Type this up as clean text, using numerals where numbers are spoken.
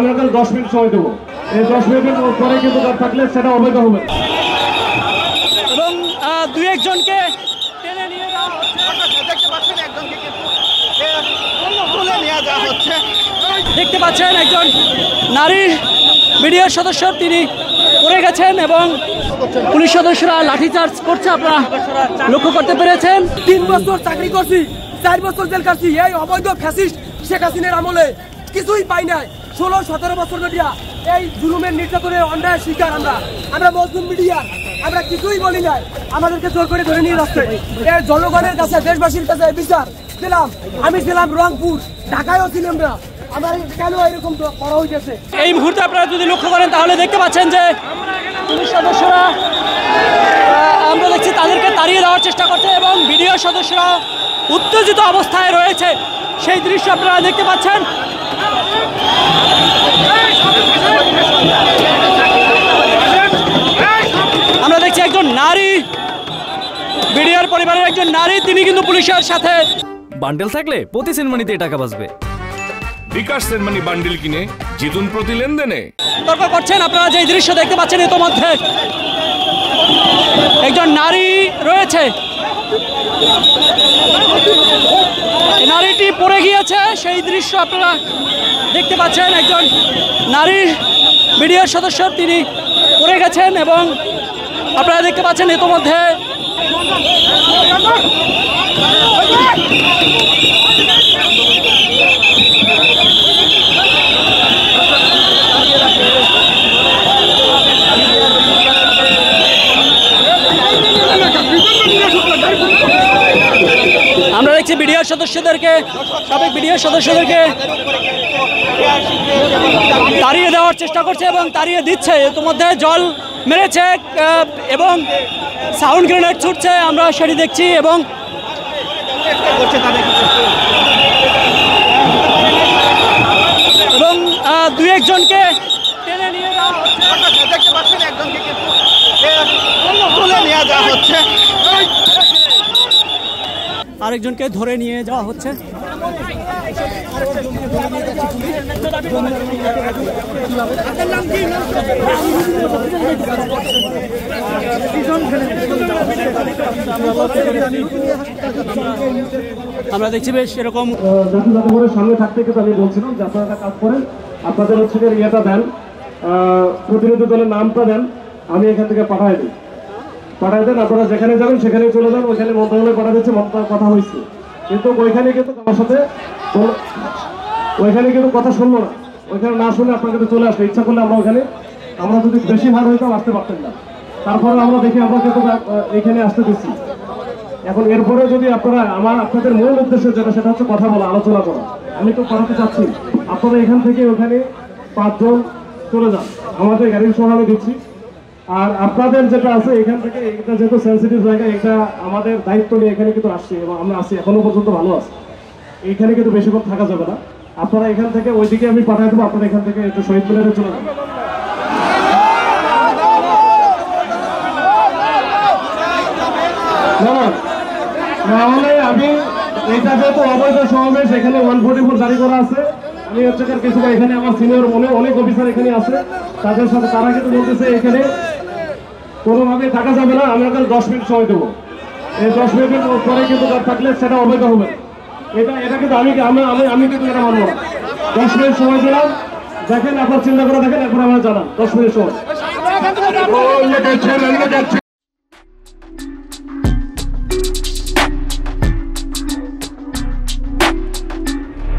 আমরা 10 মিনিট সময় দেবো। এই 10 মিনিটের পরে কিন্তু থাকলে সেটা অবৈধ হবে এবং দুই একজনকে টেনে নিয়ে যাওয়া হচ্ছে। দেখতে পাচ্ছেন একজনকে কিন্তু তুলে নিয়ে যাওয়া হচ্ছে। দেখতে পাচ্ছেন একজন নারী মিডিয়ার সদস্য তিনি পড়ে গেছেন এবং পুলিশ সদস্যরা লাঠিচার্জ করছে, আপনারা লক্ষ্য করতে পেরেছেন। 3 বছর চাকরি করছি, 4 বছর জেল কাটছি। এই অবৈধ ফ্যাসিস্ট শেখ হাসিনার আমলে কিছুই পাই নাই। 16-17 বছর মিডিয়া এই জুলুমের নির্যাতনের অন্যায় শিকার। আমরা মজলুম মিডিয়া, আমরা কিছুই বলি নাই। আমাদেরকে জোর করে ধরে নিয়ে যাচ্ছে। এই জনগণের কাছে, দেশবাসীর কাছে বিচার দিলাম। আমি ছিলাম রংপুর, ঢাকায়ও ছিলাম না। আমার কেন এরকম করা হইতেছে? এই মুহূর্তে আপনারা যদি লক্ষ্য করেন তাহলে দেখতে পাচ্ছেন যে পুলিশ সদস্যরা, আমরা দেখছি তাদেরকে তাড়িয়ে দেওয়ার চেষ্টা করছে এবং বিডিও সদস্যরা উত্তেজিত অবস্থায় রয়েছে, সেই দৃশ্য আপনারা দেখতে পাচ্ছেন। আমরা দেখছি একজন নারী, বিডিওর পরিবারের একজন নারী, তিনি কিন্তু পুলিশের সাথে। বান্ডেল থাকলে প্রতি সেনমানিতে টাকা বাঁচবে। বিকাশ সেনমানি বান্ডেল কিনে জিতুন প্রতি লেনদেনে। তর্ক করছেন, আপনারা যে দৃশ্য দেখতে পাচ্ছেন ইতোমধ্যে একজন নারী রয়েছে, নারীটি পড়ে গিয়েছে, সেই দৃশ্য আপনারা দেখতে পাচ্ছেন। একজন নারী বিডিওর সদস্য তিনি পড়ে গেছেন এবং আপনারা দেখতে পাচ্ছেন ইতোমধ্যে আমরা দেখছি বিডিও সদস্যদেরকে, সাবেক বিডিও সদস্যদেরকে তাড়িয়ে দেওয়ার চেষ্টা করছে এবং তাড়িয়ে দিচ্ছে। ইতিমধ্যে জল মেরেছে এবং সাউন্ড গ্রেনেড ছুটছে, আমরা সেটি দেখছি। এবং দুই একজনকে টেনে নিয়ে যাওয়া হচ্ছে। দেখতে পাচ্ছেন একজনকে কিন্তু তুলে নিয়ে যাওয়া হচ্ছে। আরেকজনকে ধরে নিয়ে যাওয়া হচ্ছে। আমরা দেখছি বেশ এরকম জাতীয় জাদুঘরের সামনে থাকতে কিন্তু আমি বলছিলাম যে আপনারা কাজ করেন, আপনাদের হচ্ছে ইয়েটা দেন, প্রতিনিধি দলের নামটা দেন, আমি এখান থেকে পাঠাই দেন। আপনারা যেখানে যাবেন সেখানে চলে যান। ওইখানে মন্ত্রণালয়ে পাঠা দিচ্ছে, কথা হয়েছে, কিন্তু ওইখানে কিন্তু আমার সাথে কথা শুনলো না। ওইখানে না শুনে আপনার কাছে চলে আসবে। ইচ্ছা করলে আমরা যদি বেশি ভালো হইতাম আসতে পারতেন না। তারপরে আমরা দেখি আমরা কিন্তু এখানে আসতে দিচ্ছি। এখন এরপরে যদি আপনাদের মূল উদ্দেশ্য যেটা, সেটা হচ্ছে কথা বলা, আলোচনা করা। আমি তো করাতে চাচ্ছি আপনারা এখান থেকে ওখানে 5 জন চলে যান, আমাদের গাড়ির সহ আমি দিচ্ছি। আর আপনাদের যেটা আছে এখান থেকে, এটা যেহেতু সেন্সিটিভ জায়গা, এটা আমাদের দায়িত্ব নিয়ে এখানে কিন্তু আসছি এবং আমরা আসছি, এখনো পর্যন্ত ভালো আছি। এইখানে কিন্তু বেশিক্ষণ থাকা যাবে না। আপনারা এখান থেকে ওইদিকে আমি পাঠাই দেবো, আপনারা এখান থেকে একটু শহীদ মিনারে চলে যান। নাহলে আমি এটা যেহেতু অবৈধ সমাবেশ, এখানে 144 জারি করা আছে। আমি হচ্ছে কিছু এখানে আমার সিনিয়র অনেক অফিসার এখানে আছে, তাদের সাথে তারা কিন্তু বলতেছে এখানে কোনোভাবে থাকা যাবে না। আমরা 10 মিনিট সময় দেবো। এই 10 মিনিটের পরে কিন্তু থাকলে সেটা অবৈধ হবে। এটা কিন্তু আমি কিন্তু এটা মানবো না। 10 মিনিট সময় দিলাম, দেখেন আপনার চিন্তা করে দেখেন, এখন আমরা জানান 10 মিনিট সময়।